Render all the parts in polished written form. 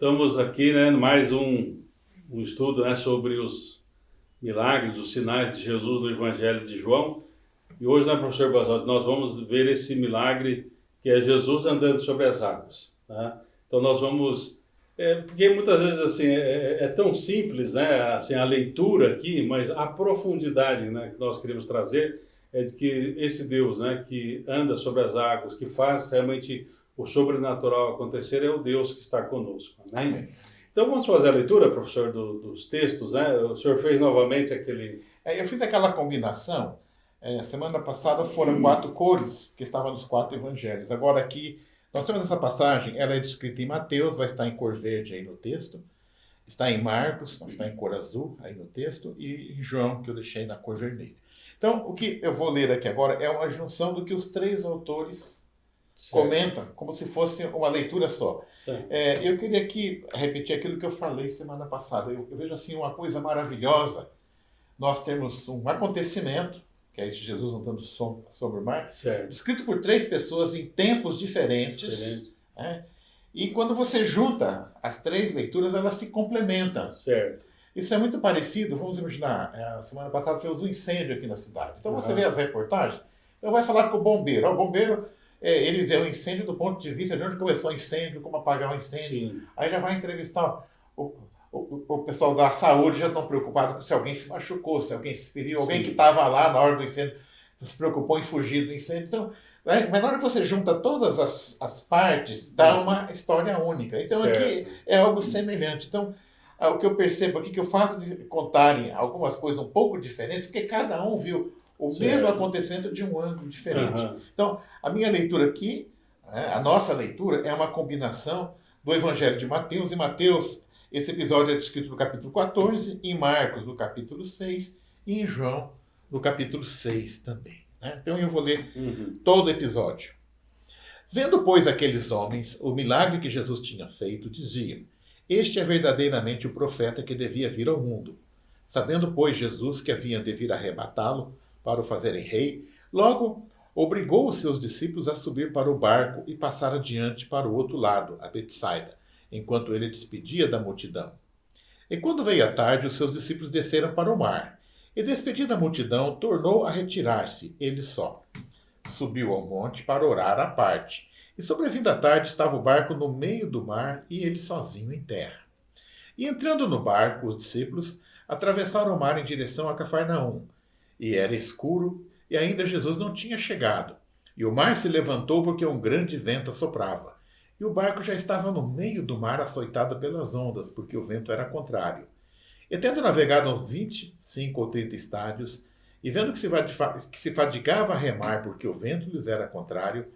Estamos aqui, né, mais um estudo, né, sobre os milagres, os sinais de Jesus no Evangelho de João. E hoje, né, professor Basotti, nós vamos ver esse milagre que é Jesus andando sobre as águas. Tá? Então nós vamos... porque muitas vezes assim, é tão simples, né, assim, a leitura aqui, mas a profundidade, né, que nós queremos trazer é de que esse Deus, né, que anda sobre as águas, que faz realmente o sobrenatural acontecer, é o Deus que está conosco. Né? Amém. Então vamos fazer a leitura, professor, dos textos, né? O senhor fez novamente aquele... Eu fiz aquela combinação. Semana passada foram 4 cores, que estavam nos 4 evangelhos. Agora aqui, nós temos essa passagem, ela é descrita em Mateus, vai estar em cor verde aí no texto. Está em Marcos, está em cor azul aí no texto. E em João, que eu deixei na cor vermelha. Então, o que eu vou ler aqui agora é uma junção do que os 3 autores comentam, como se fosse uma leitura só. Eu queria aqui repetir aquilo que eu falei semana passada. Eu vejo assim uma coisa maravilhosa. Nós temos um acontecimento, que é esse Jesus andando sobre o mar, escrito por 3 pessoas em tempos diferentes. Né? E quando você junta as 3 leituras, elas se complementam. Certo. Isso é muito parecido, vamos imaginar, a semana passada fez um incêndio aqui na cidade. Então você vê as reportagens, então vai falar com o bombeiro. O bombeiro, ele vê o incêndio do ponto de vista de onde começou o incêndio, como apagar o incêndio. Sim. Aí já vai entrevistar o pessoal da saúde, já estão preocupados se alguém se machucou, se alguém se feriu, alguém que estava lá na hora do incêndio se preocupou em fugir do incêndio. Então, mas na hora que você junta todas as partes, dá uma história única. Então aqui é algo semelhante. Então, o que eu percebo aqui, que o fato de contarem algumas coisas um pouco diferentes, porque cada um viu o mesmo acontecimento de um ângulo diferente. Então, a minha leitura aqui, a nossa leitura, é uma combinação do Evangelho de Mateus. Em Mateus, esse episódio é descrito no capítulo 14, em Marcos, no capítulo 6, e em João, no capítulo 6 também. Né? Então, eu vou ler todo o episódio. Vendo, pois, aqueles homens, o milagre que Jesus tinha feito, diziam: este é verdadeiramente o profeta que devia vir ao mundo. Sabendo, pois, Jesus que haviam de vir arrebatá-lo para o fazerem rei, logo obrigou os seus discípulos a subir para o barco e passar adiante para o outro lado, a Betsaida, enquanto ele despedia da multidão. E quando veio a tarde, os seus discípulos desceram para o mar. E despedida a multidão, tornou a retirar-se, ele só. Subiu ao monte para orar à parte. E sobrevindo a tarde, estava o barco no meio do mar e ele sozinho em terra. E entrando no barco, os discípulos atravessaram o mar em direção a Cafarnaum. E era escuro e ainda Jesus não tinha chegado. E o mar se levantou porque um grande vento assoprava. E o barco já estava no meio do mar, açoitado pelas ondas, porque o vento era contrário. E tendo navegado uns 25 ou 30 estádios, e vendo que se fadigava a remar porque o vento lhes era contrário,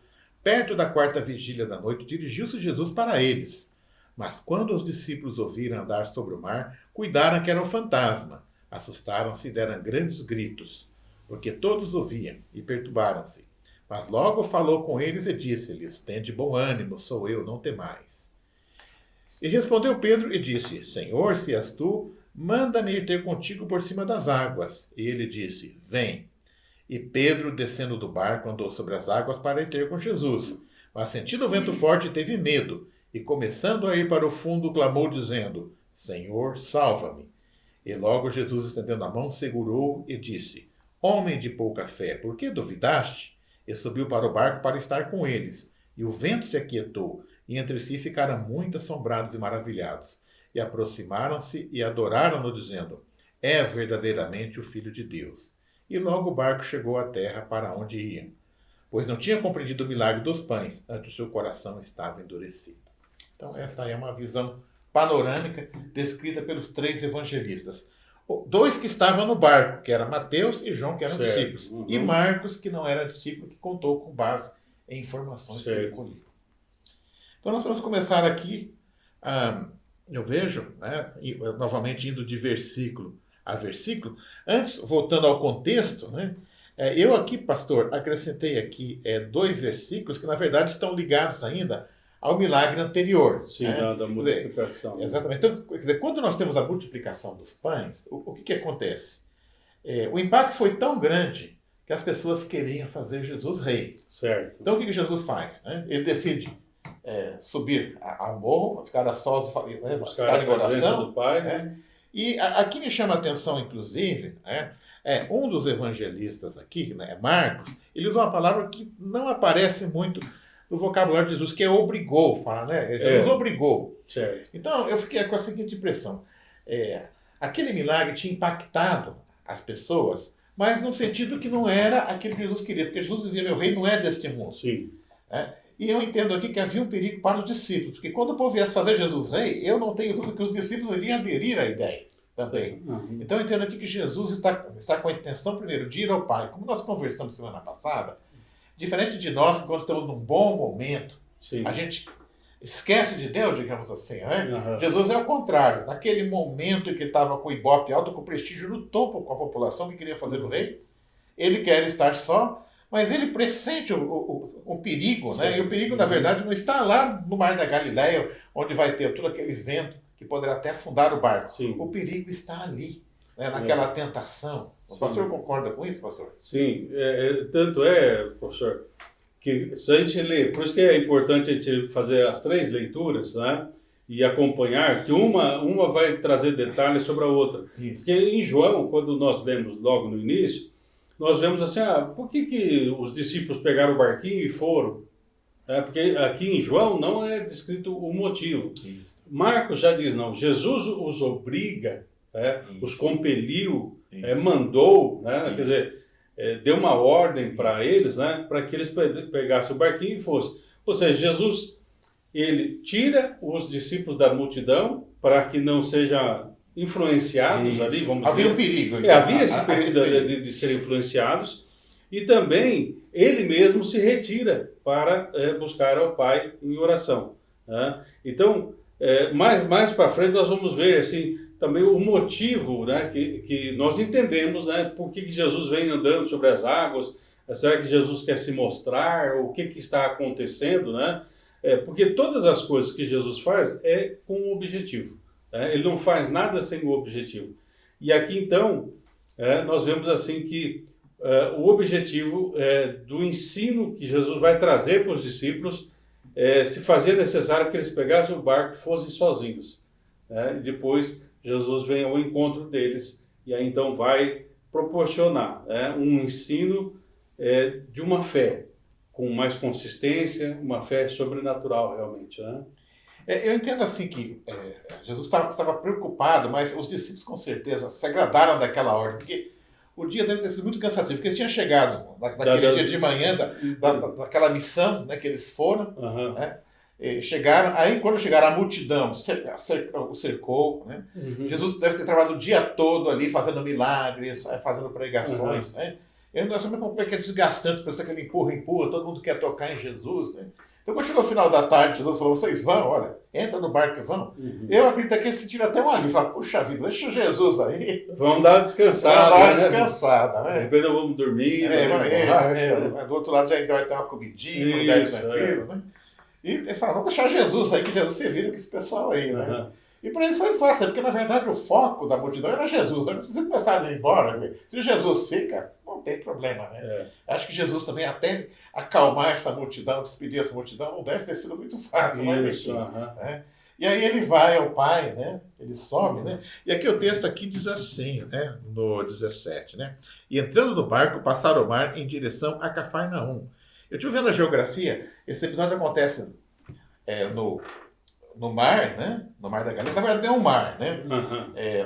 perto da 4ª vigília da noite, dirigiu-se Jesus para eles. Mas quando os discípulos ouviram andar sobre o mar, cuidaram que era um fantasma. Assustaram-se e deram grandes gritos, porque todos ouviam e perturbaram-se. Mas logo falou com eles e disse-lhes: tende bom ânimo, sou eu, não temais. E respondeu Pedro e disse: Senhor, se és tu, manda-me ir ter contigo por cima das águas. E ele disse: vem. E Pedro, descendo do barco, andou sobre as águas para ir ter com Jesus. Mas sentindo o vento forte, teve medo, e começando a ir para o fundo, clamou, dizendo: Senhor, salva-me. E logo Jesus, estendendo a mão, segurou e disse: Homem de pouca fé, por que duvidaste? E subiu para o barco para estar com eles. E o vento se aquietou, e entre si ficaram muito assombrados e maravilhados. E aproximaram-se e adoraram-no, dizendo: És verdadeiramente o Filho de Deus. E logo o barco chegou à terra para onde iam, pois não tinha compreendido o milagre dos pães, antes o seu coração estava endurecido. Então esta é uma visão panorâmica descrita pelos 3 evangelistas. 2 que estavam no barco, que era Mateus e João, que eram discípulos. E Marcos, que não era discípulo, que contou com base em informações que ele colheu. Então nós vamos começar aqui, eu vejo, novamente indo de versículo a versículo. Antes, voltando ao contexto, eu aqui, pastor, acrescentei aqui 2 versículos que na verdade estão ligados ainda ao milagre anterior. Sim, da multiplicação. Exatamente. Então, quer dizer, quando nós temos a multiplicação dos pães, o que acontece? O impacto foi tão grande que as pessoas queriam fazer Jesus rei. Certo. Então o que Jesus faz? Ele decide subir ao morro, ficar a sós, buscar ficar em a presença oração. do Pai. Né? E aqui me chama a atenção, inclusive, né, um dos evangelistas aqui, né, Marcos, ele usa uma palavra que não aparece muito no vocabulário de Jesus, que é obrigou, fala, né? Jesus obrigou. Certo. Então, eu fiquei com a seguinte impressão. Aquele milagre tinha impactado as pessoas, mas no sentido que não era aquilo que Jesus queria, porque Jesus dizia, meu reino não é deste mundo. Sim. E eu entendo aqui que havia um perigo para os discípulos, porque quando o povo viesse fazer Jesus rei, eu não tenho dúvida que os discípulos iriam aderir à ideia também. Uhum. Então eu entendo aqui que Jesus está com a intenção, primeiro, de ir ao Pai. Como nós conversamos semana passada, diferente de nós, que quando estamos num bom momento, Sim. a gente esquece de Deus, digamos assim. Né? Uhum. Jesus é o contrário. Naquele momento em que ele estava com o ibope alto, com o prestígio no topo com a população que queria fazer o rei, ele quer estar só, mas ele pressente o perigo. Né? E o perigo, na verdade, não está lá no Mar da Galileia, onde vai ter todo aquele vento que poderá até afundar o barco. Sim. O perigo está ali, né? Naquela tentação. O pastor concorda com isso, pastor? Sim, tanto professor, que se a gente lê, por isso que é importante a gente fazer as 3 leituras, né? E acompanhar, que uma vai trazer detalhes sobre a outra. Isso. Porque em João, quando nós lemos logo no início, nós vemos assim, por que os discípulos pegaram o barquinho e foram? Porque aqui em João não é descrito o motivo. Isso. Marcos já diz, não, Jesus os obriga, os compeliu, mandou, né? Quer dizer, deu uma ordem para eles, né? Para que eles pegassem o barquinho e fossem. Ou seja, Jesus, ele tira os discípulos da multidão para que não sejam influenciados ali, vamos dizer. Havia um perigo. Então. Havia esse perigo de serem influenciados. E também ele mesmo se retira para buscar ao Pai em oração. Né? Então, mais para frente nós vamos ver assim, também o motivo, né, que nós entendemos, né, por que Jesus vem andando sobre as águas. Será que Jesus quer se mostrar? O que está acontecendo? Né? Porque todas as coisas que Jesus faz é com um objetivo. Ele não faz nada sem o objetivo. E aqui então, nós vemos assim que o objetivo do ensino que Jesus vai trazer para os discípulos se fazia necessário que eles pegassem o barco e fossem sozinhos. E depois Jesus vem ao encontro deles e aí então vai proporcionar um ensino de uma fé com mais consistência, uma fé sobrenatural realmente. Né? Eu entendo assim que Jesus estava preocupado, mas os discípulos com certeza se agradaram daquela ordem, porque o dia deve ter sido muito cansativo, porque eles tinham chegado naquele dia de manhã daquela missão, né, que eles foram, né, chegaram, aí quando chegaram a multidão o cercou, né, Jesus deve ter trabalhado o dia todo ali fazendo milagres, fazendo pregações, né, nós sabemos como é que é desgastante, pensar que ele empurra, todo mundo quer tocar em Jesus, né. Então, quando chegou o final da tarde, Jesus falou, vocês vão, olha, entra no barco e vão. Eu acredito que eles sentiram até um alívio. Falaram, puxa vida, deixa Jesus aí. Vamos dar uma descansada. Vamos dar uma descansada, né? De repente nós vamos dormir. Do outro lado já ainda vai ter uma comidinha, um lugar tranquilo, né? E falaram, vamos deixar Jesus aí, que Jesus se vira com esse pessoal aí, né? E para eles foi fácil, porque na verdade o foco da multidão era Jesus. Não precisa começar a ir embora. Se Jesus fica, não tem problema, né? Acho que Jesus também, até acalmar essa multidão, despedir essa multidão, não deve ter sido muito fácil. Né? E aí ele vai ao Pai, né? Ele sobe, né? E aqui o texto aqui diz assim, né? No 17, né? E entrando no barco, passaram o mar em direção a Cafarnaum. Eu estive vendo a geografia, esse episódio acontece no mar, né? No Mar da Galileia. Na verdade, é um mar, né?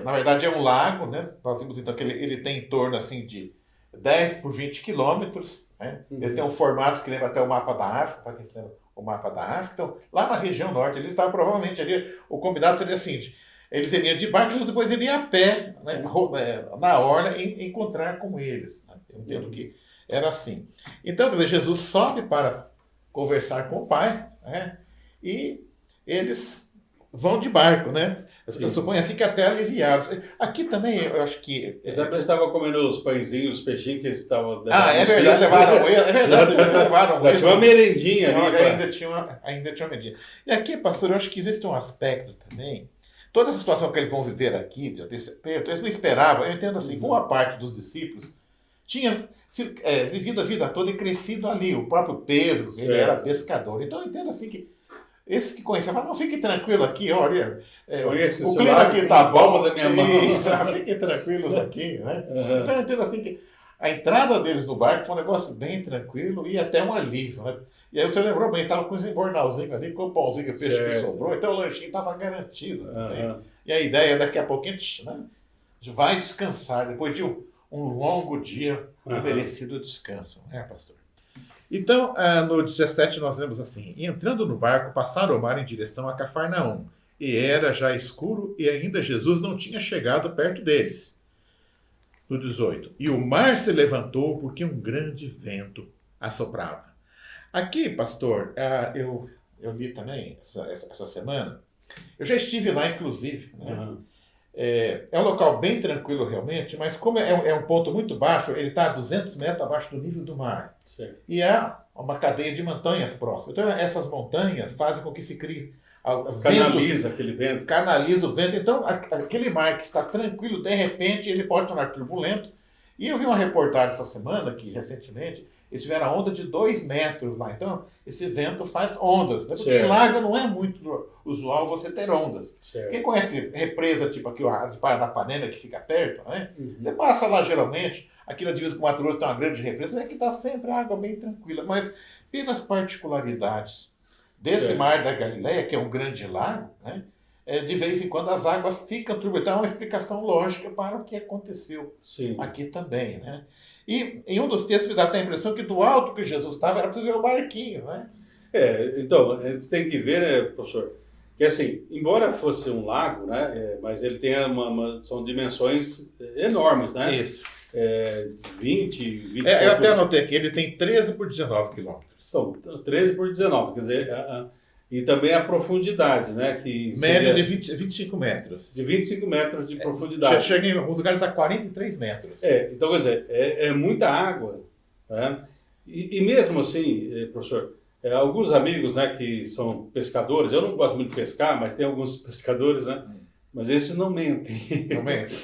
Na verdade, é um lago, né? Nós vimos então que ele tem em torno assim de 10 por 20 quilômetros. Né? Ele tem um formato que lembra até o mapa da África, para quem lembra o mapa da África. Então, lá na região norte, eles estavam provavelmente ali. O combinado seria assim: eles iriam de barco, depois iriam a pé, né? Na orla, encontrar com eles. Né? Eu entendo que era assim. Então, quer dizer, Jesus sobe para conversar com o Pai, né? E eles vão de barco, né? Eu suponho assim que até aliviados. Aqui também, eu acho que... Eles estavam comendo os pãezinhos, os peixinhos que eles estavam... é verdade, levaram. Já tinha uma merendinha ali. Ainda tinha uma merendinha. E aqui, pastor, eu acho que existe um aspecto também. Toda essa situação que eles vão viver aqui, desse aperto, eles não esperavam. Eu entendo assim, boa parte dos discípulos tinha vivido a vida toda e crescido ali. O próprio Pedro, ele era pescador. Então eu entendo assim que Esses que conheciam falavam, não, fique tranquilo aqui, olha, o clima lado aqui tá bom. da minha mão. Fiquem tranquilos aqui, né? Uhum. Então eu entendo assim que a entrada deles no barco foi um negócio bem tranquilo e até um alívio, né? E aí você lembrou bem, estava com esse embornalzinho ali, com o pãozinho que peixe que sobrou, então o lanchinho estava garantido também. Uhum. E a ideia é daqui a pouquinho, né, a gente vai descansar depois de um longo dia, merecido descanso, né, pastor? Então, no 17 nós lemos assim: e entrando no barco, passaram o mar em direção a Cafarnaum. E era já escuro e ainda Jesus não tinha chegado perto deles. No 18: e o mar se levantou porque um grande vento assoprava. Aqui, pastor, eu li também essa semana. Eu já estive lá, inclusive, né? Uhum. É um local bem tranquilo realmente, mas como é um ponto muito baixo, ele está a 200 metros abaixo do nível do mar. Certo. E há uma cadeia de montanhas próximas. Então essas montanhas fazem com que se crie... Canaliza aquele vento. Canaliza o vento. Então aquele mar que está tranquilo, de repente ele pode tornar turbulento. E eu vi uma reportagem essa semana, que recentemente, eles tiveram a onda de 2 metros lá. Então, esse vento faz ondas. Né? Porque em lago não é muito usual você ter ondas. Certo. Quem conhece represa tipo aqui, a de Paranapanema, que fica perto, né? Uhum. Você passa lá geralmente, aqui na divisa com o Mato Grosso tem uma grande represa, mas aqui está sempre a água bem tranquila. Mas pelas particularidades desse mar da Galileia, que é um grande lago, né? De vez em quando as águas ficam turbulentas. Então é uma explicação lógica para o que aconteceu aqui também, né? E em um dos textos me dá até a impressão que do alto que Jesus estava era para você ver o barquinho, né? Então, a gente tem que ver, né, professor, que assim, embora fosse um lago, né, mas ele tem são dimensões enormes, né? Isso. 20 eu até anotei aqui, ele tem 13 por 19 quilômetros. São 13 por 19, quer dizer, e também a profundidade, né? Que média de 25 metros. De 25 metros de profundidade. Chega em alguns lugares a 43 metros. Então, quer dizer, é muita água, né? E mesmo assim, professor, alguns amigos, né, que são pescadores, eu não gosto muito de pescar, mas tem alguns pescadores, né? Mas esses não mentem. Não mentem,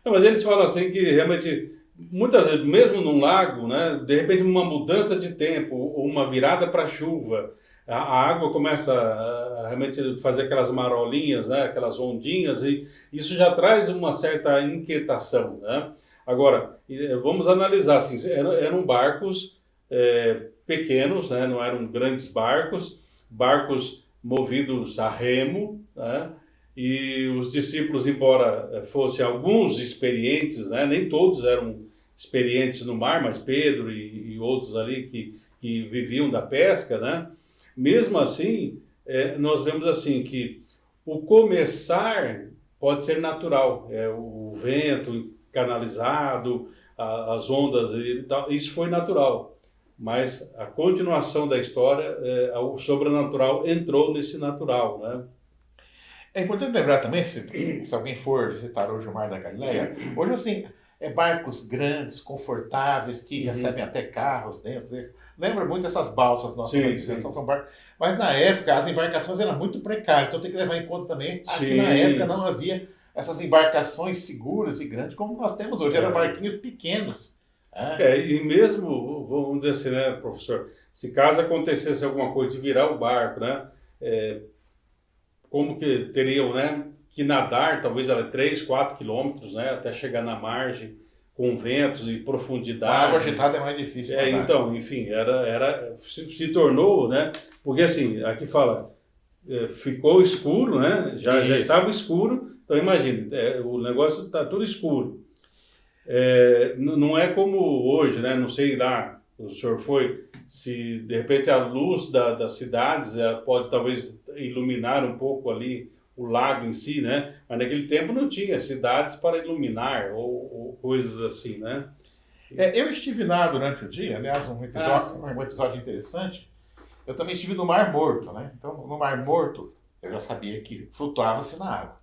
não, mas eles falam assim que realmente, muitas vezes, mesmo num lago, né, de repente uma mudança de tempo, ou uma virada para chuva, a água começa a realmente fazer aquelas marolinhas, né, aquelas ondinhas, e isso já traz uma certa inquietação, né? Agora, vamos analisar, assim, eram barcos pequenos, né, não eram grandes barcos movidos a remo, né? E os discípulos, embora fossem alguns experientes, né, nem todos eram experientes no mar, mas Pedro e outros ali que viviam da pesca, né? Mesmo assim, nós vemos assim que o começar pode ser natural, o vento canalizado, as ondas, isso foi natural. Mas a continuação da história, o sobrenatural entrou nesse natural, né? É importante lembrar também, se alguém for visitar hoje o Mar da Galileia, hoje assim, barcos grandes, confortáveis, que recebem até carros dentro. Lembra muito dessas balsas nossas, são barcos. Mas na época as embarcações eram muito precárias, então tem que levar em conta também que na época não havia essas embarcações seguras e grandes como nós temos hoje, eram barquinhos pequenos. E mesmo, vamos dizer assim, né, professor, se caso acontecesse alguma coisa de virar o barco, né, como que teriam, né, que nadar, talvez era 3, 4 quilômetros, né, até chegar na margem, com ventos e profundidade. A água agitada é mais difícil. Então, enfim, se tornou, né, porque assim, aqui fala, ficou escuro, né, já estava escuro, então imagine, o negócio está tudo escuro. Não é como hoje, né, não sei lá, o senhor foi, se de repente a luz das cidades pode talvez iluminar um pouco ali o lago em si, né? Mas naquele tempo não tinha cidades para iluminar ou coisas assim, né? Eu estive lá durante o dia, aliás, um episódio interessante. Eu também estive no Mar Morto, né? Então, no Mar Morto, eu já sabia que flutuava-se na água.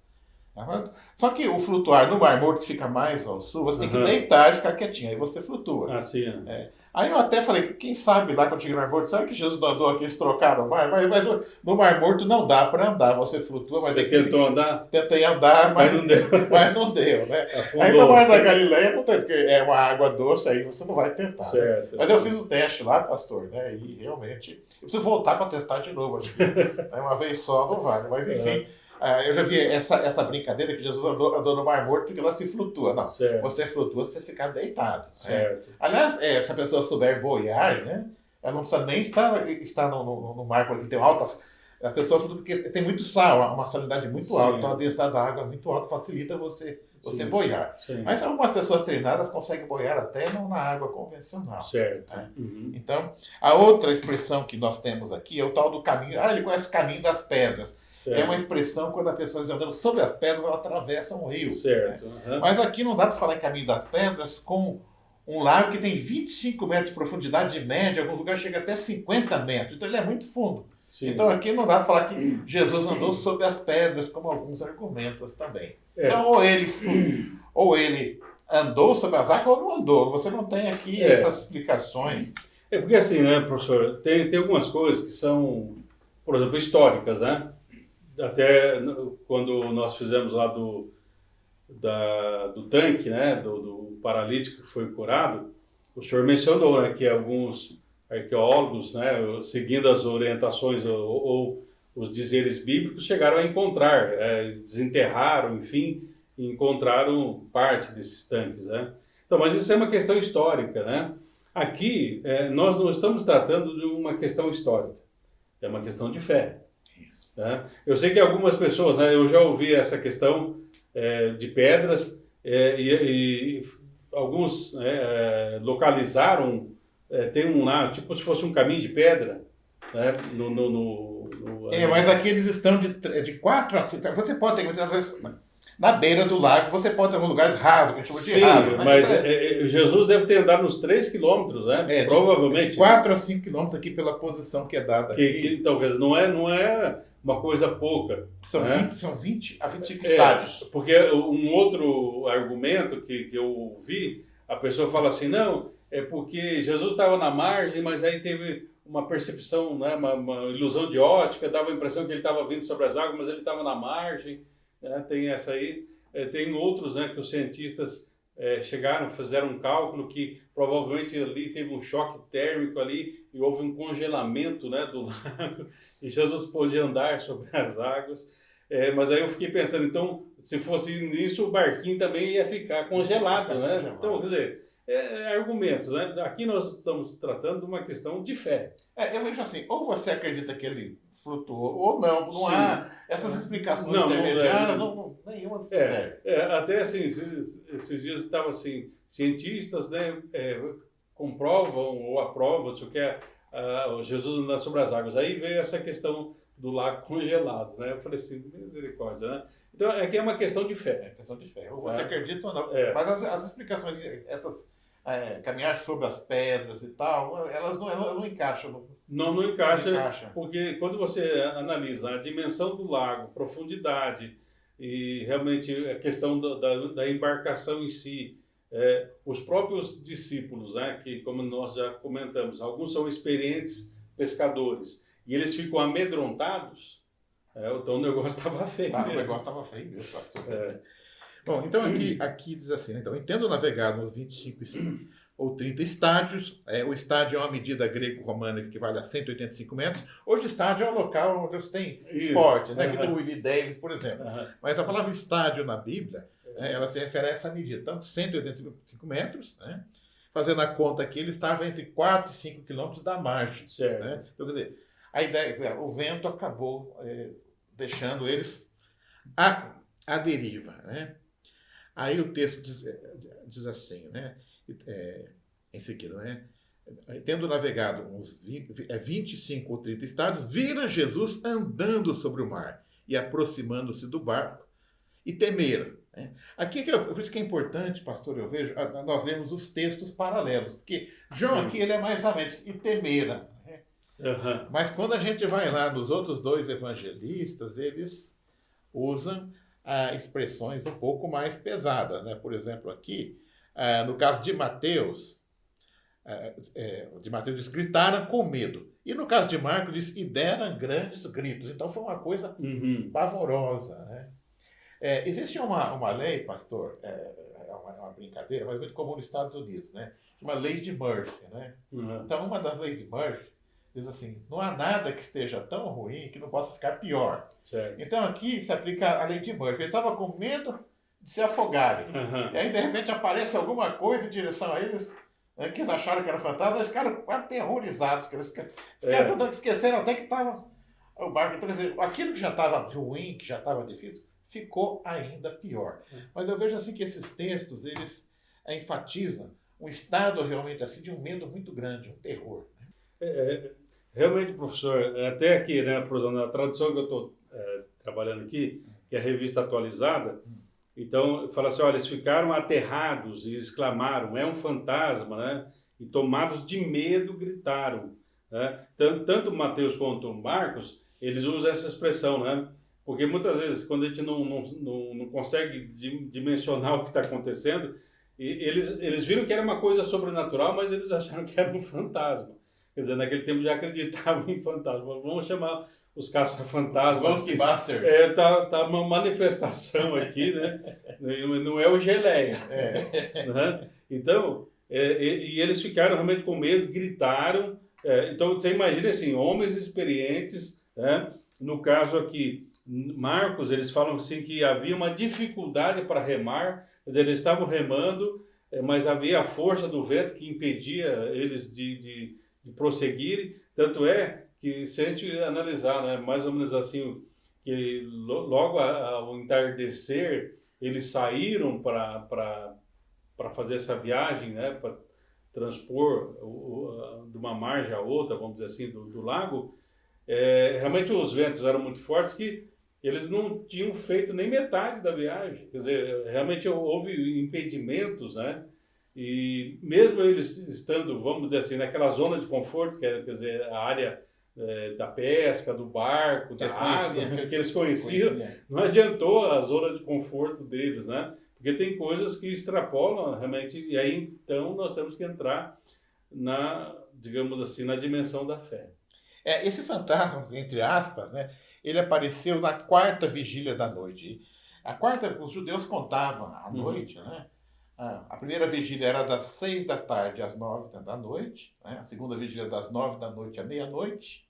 Só que o flutuar no Mar Morto, que fica mais ao sul, você tem que deitar e ficar quietinho, aí você flutua. Aí eu até falei, quem sabe lá quando cheguei no Mar Morto, sabe que Jesus não andou aqui, eles trocaram o mar? Mas no Mar Morto não dá para andar, você flutua, mas Você tentou andar? Tentei andar, Mas não deu. mas não deu, né? Afundou. Aí no Mar da Galileia não tem, porque é uma água doce, aí você não vai tentar. Certo. Né? Mas eu fiz o teste lá, pastor, né? E realmente, eu preciso voltar para testar de novo, acho que uma vez só não vale, mas enfim. Eu já vi essa brincadeira que Jesus andou no Mar Morto porque lá se flutua. Não, certo. você flutua se você ficar deitado. Certo. Né? Aliás, se a pessoa souber boiar, né, ela não precisa nem estar no mar, porque tem altas. A pessoa flutua porque tem muito sal, uma salinidade muito Sim. alta, então a densidade da água é muito alta, facilita você boiar. Sim. Mas algumas pessoas treinadas conseguem boiar até não na água convencional. Certo. Né? Uhum. Então, a outra expressão que nós temos aqui é o tal do caminho. Ele conhece o caminho das pedras. Certo. É uma expressão quando a pessoa está andando sobre as pedras, ela atravessa um rio. Certo. Né? Uhum. Mas aqui não dá para falar em caminho das pedras com um lago que tem 25 metros de profundidade média, em alguns lugares chega até 50 metros. Então ele é muito fundo. Sim. Então aqui não dá para falar que Jesus andou sobre as pedras, como alguns argumentam também. Então ou ele andou sobre as águas ou não andou. Você não tem aqui essas explicações. É porque assim, né, professor, tem algumas coisas que são, por exemplo, históricas, né? Até quando nós fizemos lá do tanque, né, do paralítico que foi curado, o senhor mencionou, né, que alguns arqueólogos, né, seguindo as orientações ou os dizeres bíblicos, chegaram a encontrar, desenterraram, enfim, e encontraram parte desses tanques, né? Então, mas isso é uma questão histórica, né? Aqui, nós não estamos tratando de uma questão histórica, é uma questão de fé. Né? Eu sei que algumas pessoas, né, eu já ouvi essa questão de pedras e alguns localizaram, tem um lá, tipo se fosse um caminho de pedra, né, mas aqui eles estão de 4 a 5. Você pode ter muitas vezes na beira do lago, você pode ter alguns lugares rasos, que a gente chama de raso. Mas Jesus deve ter andado uns 3 quilômetros, né? Provavelmente. De 4 a 5 quilômetros aqui pela posição que é dada aqui. Então, não é uma coisa pouca. São, né? 20 a 25 estádios. Porque um outro argumento que eu ouvi, a pessoa fala assim, não, é porque Jesus estava na margem, mas aí teve uma percepção, né, uma ilusão de ótica, dava a impressão que ele estava vindo sobre as águas, mas ele estava na margem. Tem essa aí. Tem outros, né, que os cientistas fizeram um cálculo que provavelmente ali teve um choque térmico ali e houve um congelamento, né, do lago e Jesus pôde andar sobre as águas. Mas aí eu fiquei pensando, então, se fosse nisso, o barquinho também ia ficar congelado, né? Então, quer dizer, argumentos, né? Aqui nós estamos tratando de uma questão de fé. Eu vejo assim, ou você acredita que ele flutuou, ou não. Não há essas explicações intermediárias, nenhuma serve. Até assim, esses dias estavam assim, cientistas, né, comprovam ou aprovam, se quer, Jesus andar sobre as águas. Aí veio essa questão do lago congelado, né? Eu falei assim, misericórdia, né? Então, aqui é uma questão de fé. Questão de fé. Ou você acredita ou não. Mas as explicações, essas caminhar sobre as pedras e tal, elas não encaixam. Não encaixa, porque quando você analisa a dimensão do lago, profundidade e realmente a questão da embarcação em si, os próprios discípulos, né, que como nós já comentamos, alguns são experientes pescadores e eles ficam amedrontados, então o negócio estava feio. O negócio estava feio mesmo, pastor. Bom, então aqui diz assim, né? Então, tendo navegado nos 25 ou 30 estádios, o estádio é uma medida grego-romana que equivale a 185 metros. Hoje, estádio é um local onde você tem esporte, né? Aqui do Willie Davis, por exemplo. Mas a palavra estádio na Bíblia, ela se refere a essa medida. Então, 185 metros, né? Fazendo a conta aqui, ele estava entre 4 e 5 quilômetros da margem. Certo. Né? Então, quer dizer, a ideia o vento acabou deixando eles à deriva, né? Aí o texto diz assim, né? Em seguida, né? Tendo navegado uns 25 ou 30 estádios, viram Jesus andando sobre o mar e aproximando-se do barco e temeram. Né? Aqui, por isso que é importante, pastor, eu vejo, nós lemos os textos paralelos, porque João aqui ele é mais ou menos, e temeram. Né? Mas quando a gente vai lá nos outros dois evangelistas, eles usam expressões um pouco mais pesadas, né? Por exemplo, aqui, no caso de Mateus, de Mateus diz, gritaram com medo. E no caso de Marcos diz, e deram grandes gritos. Então foi uma coisa pavorosa, né? Existe uma lei, pastor, uma brincadeira, mas muito comum nos Estados Unidos, né? Uma lei de Murphy, né? Então, uma das leis de Murphy diz assim, não há nada que esteja tão ruim que não possa ficar pior. Certo. Então, aqui se aplica a lei de Murphy. Eles estavam com medo de se afogarem. E aí, de repente, aparece alguma coisa em direção a eles, né, que eles acharam que era fantasma, eles ficaram aterrorizados, que eles ficaram esqueceram até que estava o barco. Então, quer dizer, aquilo que já estava ruim, que já estava difícil, ficou ainda pior. Mas eu vejo assim que esses textos, eles enfatizam um estado realmente assim de um medo muito grande, um terror. Realmente, professor, até aqui, né, na tradução que eu estou trabalhando aqui, que é a revista atualizada, então fala assim, olha, eles ficaram aterrados e exclamaram, é um fantasma, né? E tomados de medo gritaram. Né? Tanto Mateus quanto Marcos, eles usam essa expressão, né? Porque muitas vezes, quando a gente não consegue dimensionar o que está acontecendo, eles viram que era uma coisa sobrenatural, mas eles acharam que era um fantasma. Quer dizer, naquele tempo já acreditavam em fantasma. Vamos chamar os caça-fantasmas. Ghostbusters. Tá uma manifestação aqui, né? Não é o Geleia. Né? Então, e eles ficaram realmente com medo, gritaram. Então, você imagina assim, homens experientes, né? No caso aqui, Marcos, eles falam assim que havia uma dificuldade para remar, quer dizer, eles estavam remando, mas havia a força do vento que impedia eles de prosseguirem. Tanto é que, se a gente analisar, né, mais ou menos assim, que logo ao entardecer, eles saíram para fazer essa viagem, né, para transpor de uma margem a outra, vamos dizer assim, do lago. Realmente os ventos eram muito fortes que eles não tinham feito nem metade da viagem. Quer dizer, realmente houve impedimentos, né? E mesmo eles estando, vamos dizer assim, naquela zona de conforto, quer dizer, a área da pesca, do barco, da água, que eles conheciam, não adiantou a zona de conforto deles, né? Porque tem coisas que extrapolam realmente, e aí então nós temos que entrar digamos assim, na dimensão da fé. Esse fantasma, entre aspas, né, ele apareceu na quarta vigília da noite. Os judeus contavam a noite, né? A primeira vigília era das 6 da tarde às 9 da noite, né? A segunda vigília das 9 da noite à meia-noite,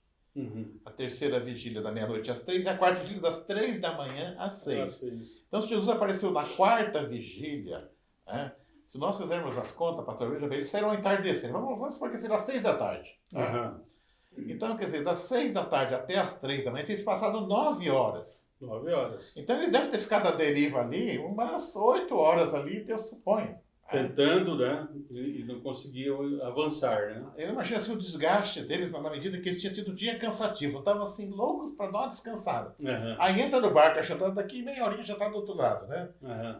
a terceira vigília da meia-noite às 3 e a quarta vigília das 3 da manhã às 6. Então, se Jesus apareceu na quarta vigília, né? Se nós fizermos as contas, pastor, veja bem, eles saíram ao entardecer. Vamos supor que seja às 6 da tarde. Então, quer dizer, das 6 da tarde até as 3 da manhã, tem se passado 9 horas. 9 horas. Então, eles devem ter ficado à deriva ali umas 8 horas ali, eu suponho. Tentando, né? E não conseguiam avançar, né? Eu imagino assim, o desgaste deles na medida que eles tinham tido um dia cansativo. Estavam assim, loucos para dar uma descansada. Aí entra no barco, achando daqui meia horinha já está do outro lado, né?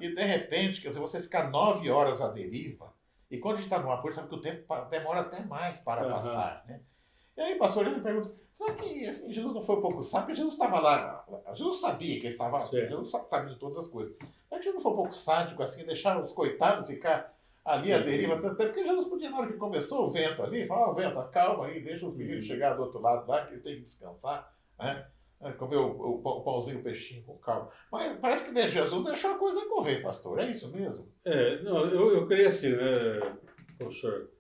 E de repente, quer dizer, você ficar 9 horas à deriva, e quando a gente está no apoio, sabe que o tempo demora até mais para passar, né? E aí, pastor, ele me pergunta, será que assim, Jesus não foi um pouco sábio? Porque Jesus estava lá, Jesus sabia que ele estava, Jesus sabe de todas as coisas. Será que Jesus não foi um pouco sádico, assim, deixar os coitados ficar ali à deriva tanto tempo? Porque Jesus podia, na hora que começou o vento ali, falar, vento, calma aí, deixa os meninos chegar do outro lado lá, que eles têm que descansar, né? Comer o pãozinho, o peixinho com calma. Mas parece que Jesus deixou a coisa correr, pastor, é isso mesmo? Não, eu creio assim, né, professor,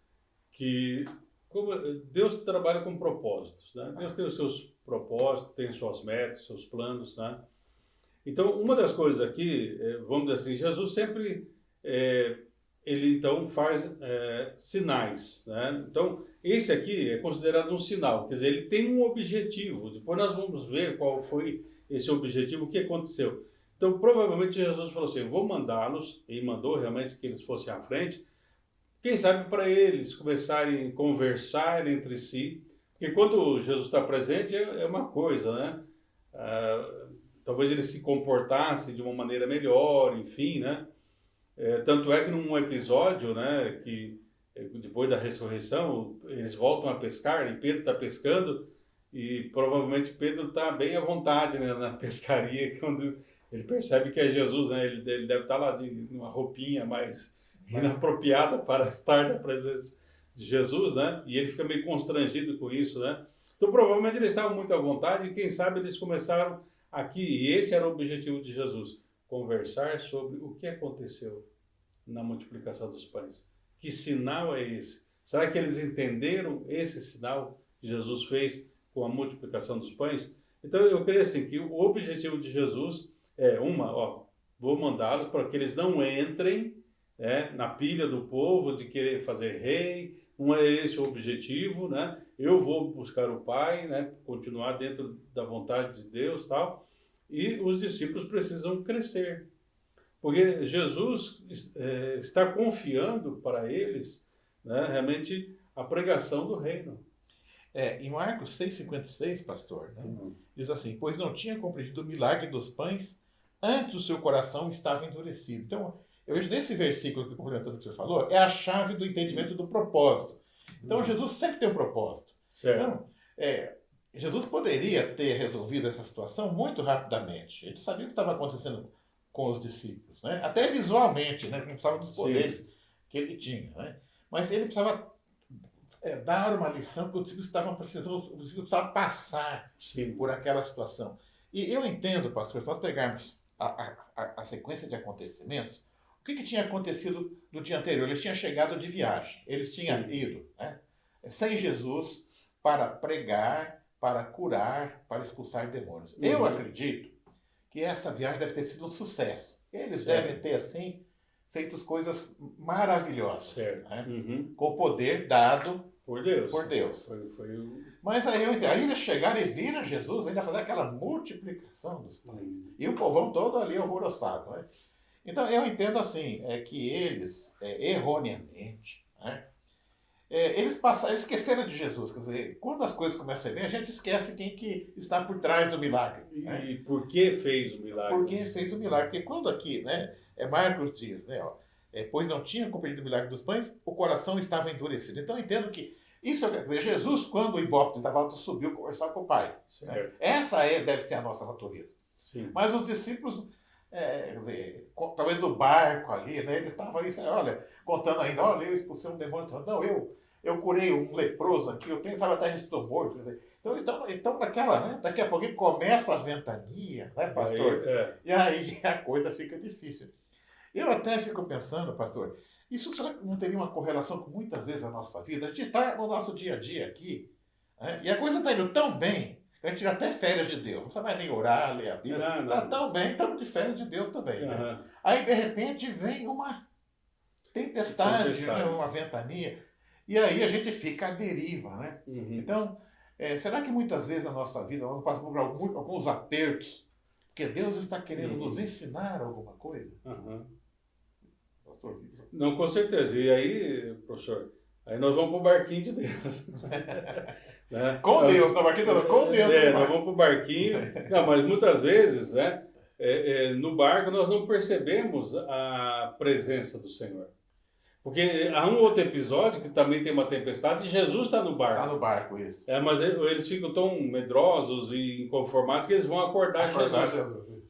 que como Deus trabalha com propósitos, né? Deus tem os seus propósitos, tem suas metas, seus planos, né? Então, uma das coisas aqui, vamos dizer assim, Jesus sempre, ele então faz sinais, né? Então, esse aqui é considerado um sinal, quer dizer, ele tem um objetivo, depois nós vamos ver qual foi esse objetivo, o que aconteceu. Então, provavelmente Jesus falou assim, vou mandá-los, e mandou realmente que eles fossem à frente, quem sabe para eles começarem a conversar entre si, porque quando Jesus está presente é uma coisa, né? Talvez ele se comportasse de uma maneira melhor, enfim, né? Tanto é que num episódio, né, que depois da ressurreição, eles voltam a pescar e Pedro está pescando e provavelmente Pedro está bem à vontade, né, na pescaria, quando ele percebe que é Jesus, né? Ele deve estar lá de uma roupinha mais inapropriada para estar na presença de Jesus, né? E ele fica meio constrangido com isso, né? Então, provavelmente eles estavam muito à vontade e, quem sabe, eles começaram aqui, e esse era o objetivo de Jesus, conversar sobre o que aconteceu na multiplicação dos pães. Que sinal é esse? Será que eles entenderam esse sinal que Jesus fez com a multiplicação dos pães? Então, eu creio assim, que o objetivo de Jesus é vou mandá-los para que eles não entrem na pilha do povo de querer fazer rei. Não é esse o objetivo, né? Eu vou buscar o Pai, né? Continuar dentro da vontade de Deus, tal. E os discípulos precisam crescer, porque Jesus está confiando para eles, né, realmente a pregação do reino. Em Marcos 6,56, pastor, né, diz assim: pois não tinha compreendido o milagre dos pães, antes o seu coração estava endurecido. Então, eu vejo nesse versículo que complementando o que você falou, é a chave do entendimento do propósito. Então, Jesus sempre tem um propósito. Certo. Então, Jesus poderia ter resolvido essa situação muito rapidamente. Ele sabia o que estava acontecendo com os discípulos, né? Até visualmente, né? Não precisava dos poderes que ele tinha, né? Mas ele precisava dar uma lição que os discípulos estavam precisando, os discípulos precisavam passar por aquela situação. E eu entendo, pastor, se nós pegarmos a sequência de acontecimentos, o que tinha acontecido no dia anterior? Eles tinham chegado de viagem, eles tinham ido, né, sem Jesus, para pregar, para curar, para expulsar demônios. Eu acredito que essa viagem deve ter sido um sucesso. Eles devem ter, assim, feito coisas maravilhosas, né? Com o poder dado por Deus. Mas aí eles chegaram e viram Jesus ainda fazer aquela multiplicação dos pães. E o povão todo ali alvoroçado, né? Então eu entendo assim, que eles, erroneamente, né, eles esqueceram de Jesus. Quer dizer, quando as coisas começam a ir bem, a gente esquece quem que está por trás do milagre. Né? E por que fez o milagre? Por que fez o milagre? Porque quando aqui, né, Marcos diz, né, pois não tinha compreendido o milagre dos pães, o coração estava endurecido. Então eu entendo que isso, quer dizer, Jesus, quando o Ibope estava alto, subiu conversar com o Pai. Né? Essa deve ser a nossa natureza. Sim. Mas os discípulos, quer dizer, talvez no barco ali, né, eles estavam ali, olha, contando ainda, olha, eu expulsei um demônio, não, eu curei um leproso aqui, eu tenho, sabe, até ressuscitou morto. Quer dizer, então eles estão naquela, né, daqui a pouquinho começa a ventania, né, pastor? E aí a coisa fica difícil. Eu até fico pensando, pastor, isso será que não teria uma correlação com muitas vezes a nossa vida? A gente está no nosso dia a dia aqui, né, e a coisa está indo tão bem, que a gente tira até férias de Deus. Não precisa mais nem orar, ler a Bíblia. Está tão bem, estamos de férias de Deus também. Né? Aí, de repente, vem uma tempestade. Né, uma ventania, e aí a gente fica à deriva. Né? Então, será que muitas vezes na nossa vida nós passamos por alguns apertos, porque Deus está querendo nos ensinar alguma coisa? Pastor? Não, com certeza. E aí, professor, aí nós vamos para o barquinho de Deus. Né? Com Deus, no barquinho, com Deus. Nós vamos para o barquinho. Não, mas muitas vezes, né, no barco nós não percebemos a presença do Senhor. Porque há um outro episódio que também tem uma tempestade e Jesus está no barco. Está no barco, isso. Mas eles ficam tão medrosos e inconformados que eles vão acordar Jesus.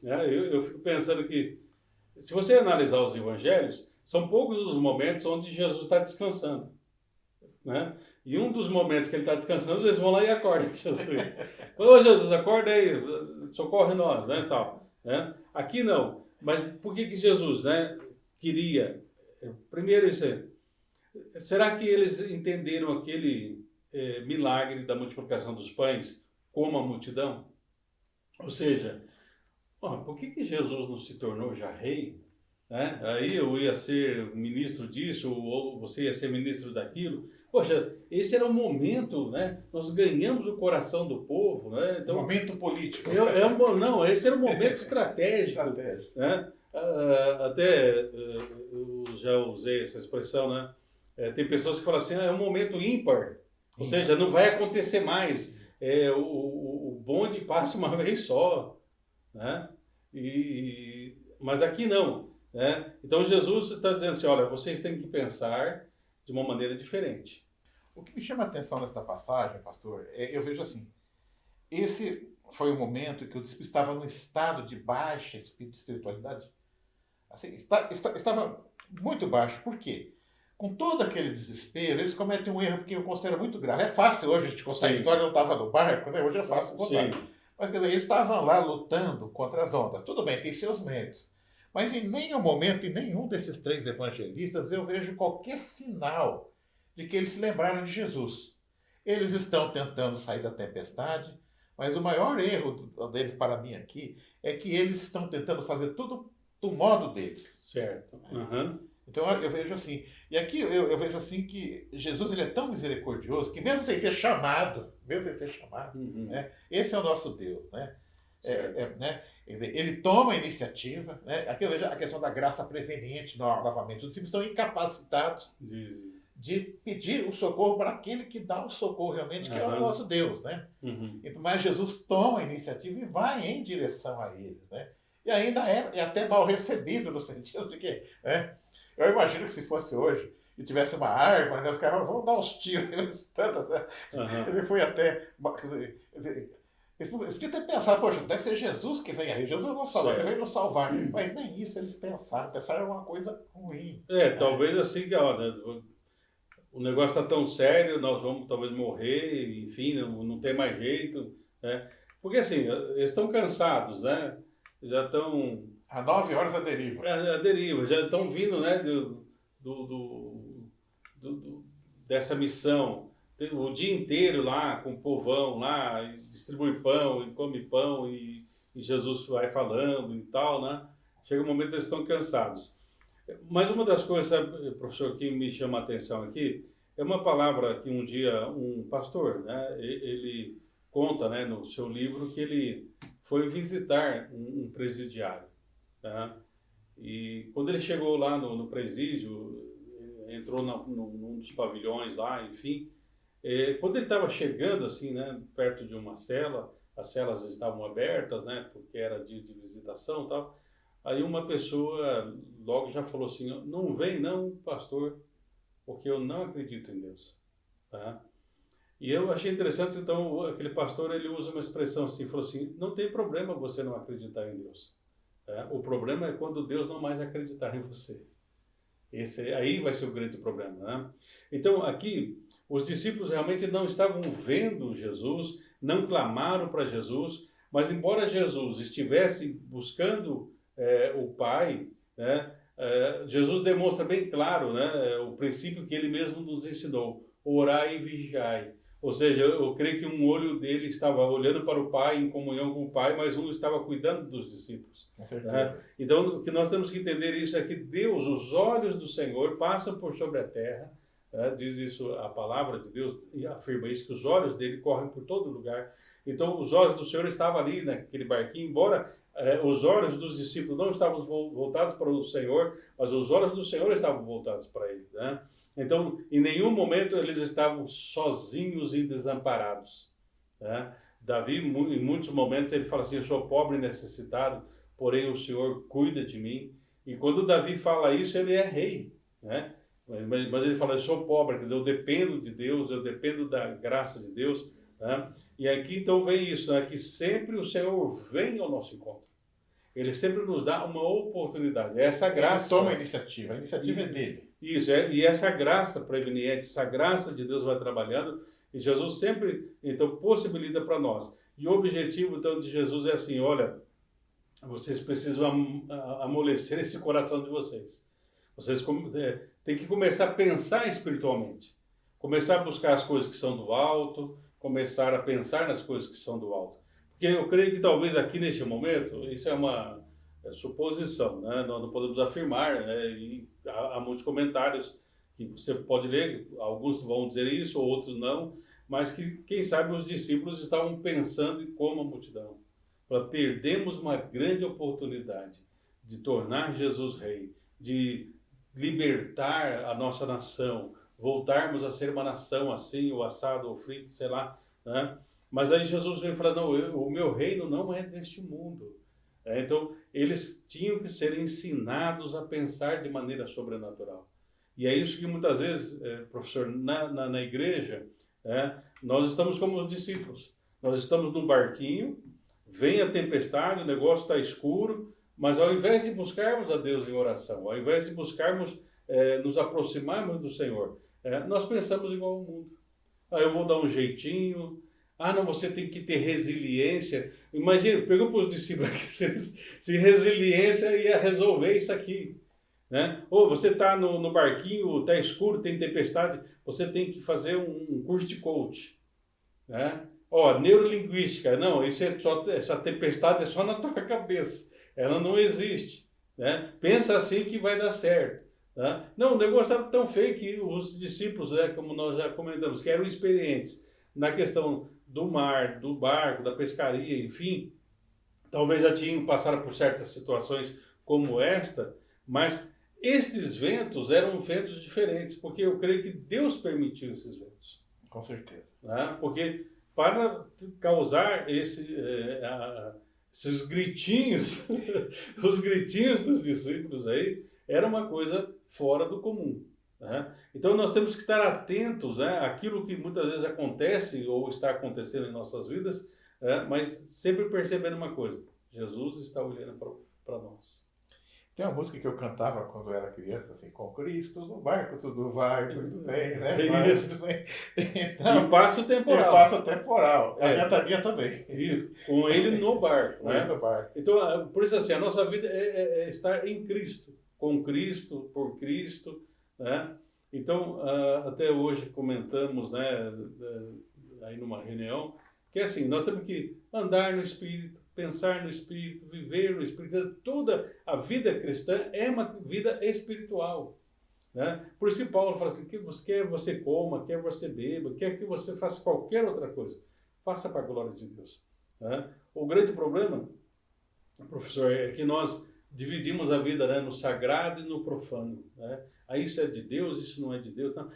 Eu fico pensando que, se você analisar os evangelhos, são poucos os momentos onde Jesus está descansando. Né? E um dos momentos que ele está descansando, eles vão lá e acordam Jesus. Ô Jesus, acorda aí, socorre nós, né, tal. Né? Aqui não. Mas por que Jesus, né, queria... Primeiro isso aí. Será que eles entenderam aquele milagre da multiplicação dos pães como a multidão? Ou seja, por que Jesus não se tornou já rei? Né? Aí eu ia ser ministro disso, ou você ia ser ministro daquilo. Poxa, esse era o momento, né? Nós ganhamos o coração do povo. Né? Então, momento político. Não, esse era um momento estratégico. Né? Até eu já usei essa expressão, né? Tem pessoas que falam assim, é um momento ímpar. Ou seja, não vai acontecer mais. O bonde passa uma vez só. Né? Mas aqui não. Né? Então Jesus está dizendo assim, olha, vocês têm que pensar de uma maneira diferente. O que me chama a atenção nesta passagem, pastor, eu vejo assim, esse foi o momento em que o discípulo estava num estado de baixa espiritualidade. Assim, estava muito baixo. Por quê? com todo aquele desespero, eles cometem um erro que eu considero muito grave. É fácil hoje a gente contar a história, não estava no barco, né? Hoje é fácil contar. Sim. Mas, quer dizer, eles estavam lá lutando contra as ondas. Tudo bem, tem seus méritos. Mas em nenhum momento, em nenhum desses 3 evangelistas, eu vejo qualquer sinal de que eles se lembraram de Jesus. Eles estão tentando sair da tempestade, mas o maior erro deles para mim aqui é que eles estão tentando fazer tudo do modo deles. Certo. Uhum. Então eu vejo assim, e aqui eu vejo assim que Jesus ele é tão misericordioso que mesmo sem ser chamado, Uhum. né, esse é o nosso Deus, né? Certo. Né? Quer dizer, ele toma a iniciativa, né? Aqui eu vejo a questão da graça preveniente novamente. Os discípulos estão incapacitados de pedir o socorro para aquele que dá o socorro realmente, que é o nosso Deus, né? Uhum. Mas Jesus toma a iniciativa e vai em direção a eles, né? E ainda é até mal recebido no sentido de que, né? Eu imagino que se fosse hoje e tivesse uma árvore, né, os caras vão dar uns tiros. Ele foi até... Quer dizer, eles podiam ter pensado, poxa, deve ser Jesus que vem aí. Jesus não salva, ele veio nos salvar. Mas nem isso eles pensaram. Pensaram era uma coisa ruim. Talvez assim, ó, né, o negócio está tão sério, nós vamos talvez morrer, enfim, não tem mais jeito, né? Porque assim, eles estão cansados, né? Já estão... Há 9 horas a deriva. A deriva, já estão vindo, né, dessa missão. O dia inteiro lá com o povão lá, e distribui pão e come pão e Jesus vai falando e tal, né? Chega um momento que eles estão cansados. Mas uma das coisas, sabe, professor, que me chama a atenção aqui, é uma palavra que um dia um pastor, né, ele conta, né, no seu livro que ele foi visitar um presidiário, tá? E quando ele chegou lá no presídio, entrou num dos pavilhões lá, enfim, quando ele estava chegando assim, né, perto de uma cela, as celas estavam abertas, né, porque era dia de visitação e tal. Aí uma pessoa logo já falou assim: não vem não, pastor, porque eu não acredito em Deus, tá? E eu achei interessante, então, aquele pastor, ele usa uma expressão assim, falou assim: não tem problema você não acreditar em Deus, tá? O problema é quando Deus não mais acreditar em você. Esse aí vai ser o grande problema, né? Então, aqui, os discípulos realmente não estavam vendo Jesus, não clamaram para Jesus, mas embora Jesus estivesse buscando o Pai, né, Jesus demonstra bem claro, né, o princípio que ele mesmo nos ensinou: orai e vigiai. Ou seja, eu creio que um olho dele estava olhando para o Pai, em comunhão com o Pai, mas um estava cuidando dos discípulos. Com certeza. Né? Então, o que nós temos que entender isso é que Deus, os olhos do Senhor passam por sobre a terra, diz isso a palavra de Deus, e afirma isso, que os olhos dele correm por todo lugar. Então, os olhos do Senhor estavam ali naquele barquinho, embora os olhos dos discípulos não estavam voltados para o Senhor, mas os olhos do Senhor estavam voltados para ele, né? Então, em nenhum momento eles estavam sozinhos e desamparados, né? Davi, em muitos momentos, ele fala assim: eu sou pobre e necessitado, porém o Senhor cuida de mim. E quando Davi fala isso, ele é rei, né? Mas ele fala: eu sou pobre, quer dizer, eu dependo de Deus, eu dependo da graça de Deus, né? E aqui então vem isso, né? Que sempre o Senhor vem ao nosso encontro. Ele sempre nos dá uma oportunidade. Essa graça... Ele toma a iniciativa é dele. Isso, e essa graça preveniente, essa graça de Deus vai trabalhando, e Jesus sempre, então, possibilita para nós. E o objetivo, então, de Jesus é assim: olha, vocês precisam amolecer esse coração de vocês. Vocês têm que começar a pensar espiritualmente, começar a buscar as coisas que são do alto, começar a pensar nas coisas que são do alto. Porque eu creio que talvez aqui neste momento, isso é uma suposição, né? Nós não podemos afirmar, né? E há muitos comentários que você pode ler, alguns vão dizer isso, outros não, mas que, quem sabe, os discípulos estavam pensando como a multidão. Perdemos uma grande oportunidade de tornar Jesus rei, de libertar a nossa nação, voltarmos a ser uma nação assim, ou assado, ou frito, sei lá, né? Mas aí Jesus vem falar: não, o meu reino não é deste mundo. Então, eles tinham que ser ensinados a pensar de maneira sobrenatural. E é isso que muitas vezes, professor, na igreja, nós estamos como os discípulos. Nós estamos num barquinho, vem a tempestade, o negócio está escuro, mas ao invés de buscarmos a Deus em oração, ao invés de buscarmos nos aproximarmos do Senhor, nós pensamos igual ao mundo. Eu vou dar um jeitinho. Não, você tem que ter resiliência. Imagina, pergunta para os discípulos aqui se resiliência ia resolver isso aqui. Né? Ou você está no barquinho, está escuro, tem tempestade, você tem que fazer um curso de coach. Né? Neurolinguística, não, essa tempestade é só na tua cabeça, ela não existe. Né? Pensa assim que vai dar certo. Né? Não, o negócio estava tão feio que os discípulos, como nós já comentamos, que eram experientes na questão do mar, do barco, da pescaria, enfim, talvez já tinham passado por certas situações como esta, mas esses ventos eram ventos diferentes, porque eu creio que Deus permitiu esses ventos. Com certeza. Né? Porque para causar esses gritinhos, os gritinhos dos discípulos aí, era uma coisa fora do comum. Né? Então nós temos que estar atentos, né, àquilo que muitas vezes acontece ou está acontecendo em nossas vidas, mas sempre percebendo uma coisa: Jesus está olhando para nós. Tem uma música que eu cantava quando eu era criança, assim, com Cristo no barco, tudo vai, tudo bem, né? Isso. Tudo bem. Então, e passo temporal. E passo temporal. A ventania também. E com ele no barco. Com né? ele no barco. Então, por isso assim, a nossa vida é estar em Cristo, com Cristo, por Cristo. Né? Então, até hoje comentamos, né, aí numa reunião, que assim, nós temos que andar no Espírito, pensar no Espírito, viver no Espírito. Toda a vida cristã é uma vida espiritual. Né? Por isso que Paulo fala assim, quer você coma, quer você beba, quer que você faça qualquer outra coisa, faça para a glória de Deus. Né? O grande problema, professor, é que nós dividimos a vida, né, no sagrado e no profano. Né? Aí isso é de Deus, isso não é de Deus. Então,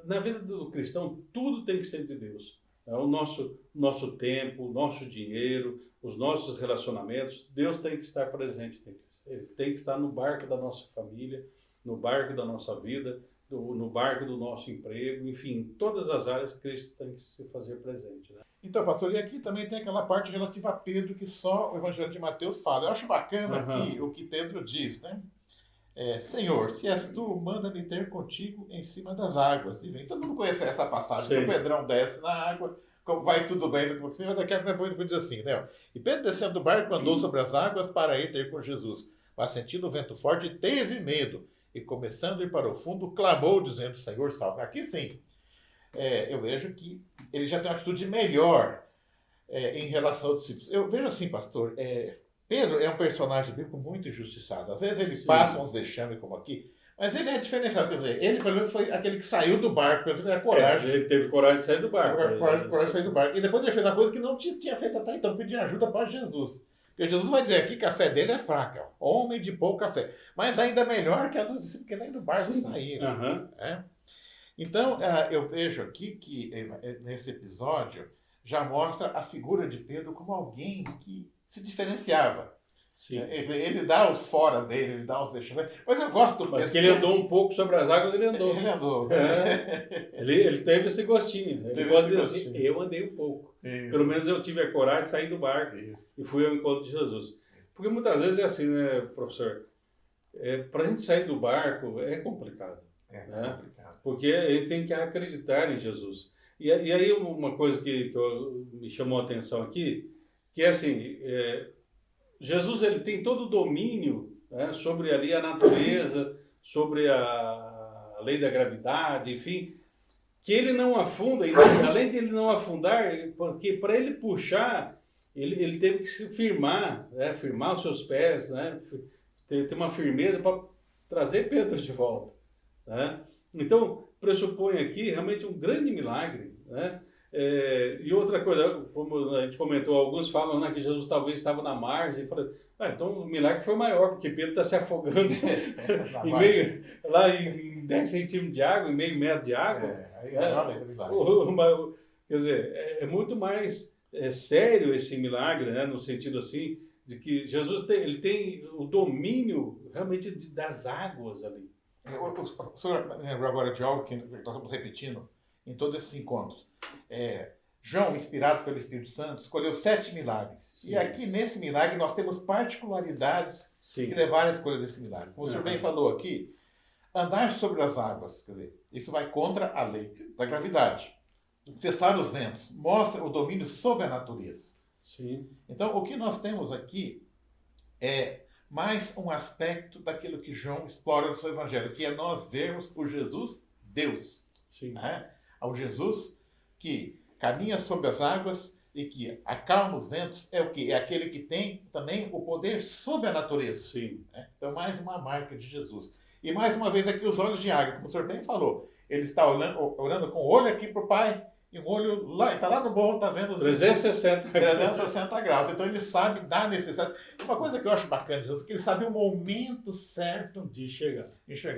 na vida do cristão, tudo tem que ser de Deus. O nosso tempo, o nosso dinheiro, os nossos relacionamentos, Deus tem que estar presente neles. Ele tem que estar no barco da nossa família, no barco da nossa vida, no barco do nosso emprego, enfim, em todas as áreas Cristo tem que se fazer presente. Né? Então, pastor, e aqui também tem aquela parte relativa a Pedro que só o Evangelho de Mateus fala. Eu acho bacana aqui o que Pedro diz, né? Senhor, se és tu, manda-me ter contigo em cima das águas. E vem. Todo mundo conhece essa passagem, que o Pedrão desce na água, como vai tudo bem, por cima daqui a pouco diz assim, né? E Pedro descendo do barco andou sobre as águas para ir ter com Jesus. Mas sentindo o vento forte, teve medo. E começando a ir para o fundo, clamou, dizendo, Senhor, salve. Aqui sim, eu vejo que ele já tem uma atitude melhor em relação aos discípulos. Eu vejo assim, pastor, Pedro é um personagem bíblico muito injustiçado. Às vezes ele passa uns vexames como aqui, mas ele é diferenciado. Quer dizer, ele pelo menos foi aquele que saiu do barco, pelo menos ele coragem. Ele teve coragem de sair do barco. Coragem de sair do barco. E depois ele fez uma coisa que não tinha feito até então, pedindo ajuda para Jesus. Porque Jesus vai dizer aqui que a fé dele é fraca, homem de pouca fé. Mas ainda melhor que a dos discípulos, porque nem do barco saíram. Então, eu vejo aqui que nesse episódio já mostra a figura de Pedro como alguém que se diferenciava. Sim. Ele dá os fora dele, ele dá os deixa. Mas eu gosto do Pedro. Mas que ele andou um pouco sobre as águas, ele andou. Ele andou. Ele teve esse gostinho. Ele pode dizer assim, eu andei um pouco. Isso. Pelo menos eu tive a coragem de sair do barco e fui ao encontro de Jesus. Porque muitas vezes é assim, né, professor? Para a gente sair do barco é complicado. Né? Complicado. Porque a gente tem que acreditar em Jesus. E aí uma coisa que me chamou a atenção aqui, que é assim, Jesus ele tem todo o domínio, né, sobre ali a natureza, sobre a lei da gravidade, enfim, que ele não afunda, e além de ele não afundar, porque para ele puxar, ele teve que se firmar, né, firmar os seus pés, né, ter uma firmeza para trazer Pedro de volta. Né? Então, pressupõe aqui realmente um grande milagre. Né? E outra coisa, como a gente comentou, alguns falam, né, que Jesus talvez estava na margem. Então o milagre foi maior, porque Pedro está se afogando lá em 10 centímetros de água, em meio metro de água. Quer dizer, é muito mais sério esse milagre, né, no sentido assim, de que Jesus ele tem o domínio realmente das águas ali. O senhor lembrou agora de algo que nós estamos repetindo em todos esses encontros. João, inspirado pelo Espírito Santo, escolheu 7 milagres. Sim. E aqui nesse milagre nós temos particularidades que levaram à escolha desse milagre. Como o senhor bem falou aqui, Andar sobre as águas, quer dizer, isso vai contra a lei da gravidade. Cessar os ventos mostra o domínio sobre a natureza. Sim. Então, o que nós temos aqui é mais um aspecto daquilo que João explora no seu evangelho, que é nós vermos o Jesus Deus. Sim. Né? Ao Jesus que caminha sobre as águas e que acalma os ventos, é o que? É aquele que tem também o poder sobre a natureza. Sim. Né? Então, mais uma marca de Jesus. E mais uma vez aqui os olhos de águia, como o senhor bem falou. Ele está olhando com o olho aqui para o Pai e um olho lá, está lá no morro, está vendo os 360 graus. Então ele sabe da necessidade. Uma coisa que eu acho bacana de Jesus é que ele sabe o momento certo de chegar.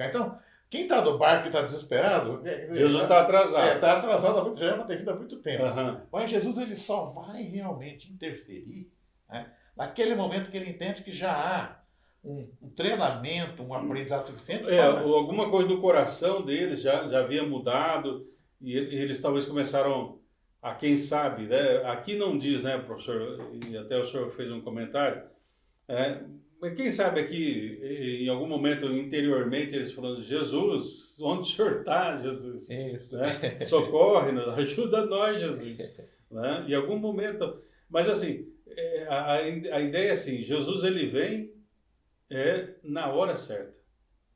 Então, quem está no barco e está desesperado... Jesus está atrasado. Está atrasado, já tem vindo há muito tempo. Uhum. Mas Jesus ele só vai realmente interferir, né, naquele momento que ele entende que já há um treinamento, um aprendizado suficiente. Alguma coisa no coração deles já havia mudado e eles talvez começaram a, quem sabe, né? Aqui não diz, né, professor, e até o senhor fez um comentário, mas quem sabe aqui, em algum momento interiormente, eles falando: Jesus, onde o senhor está, Jesus? Isso. Né? Socorre-nos, ajuda nós, Jesus. Né? Em algum momento, mas assim, a ideia é assim, Jesus ele vem na hora certa.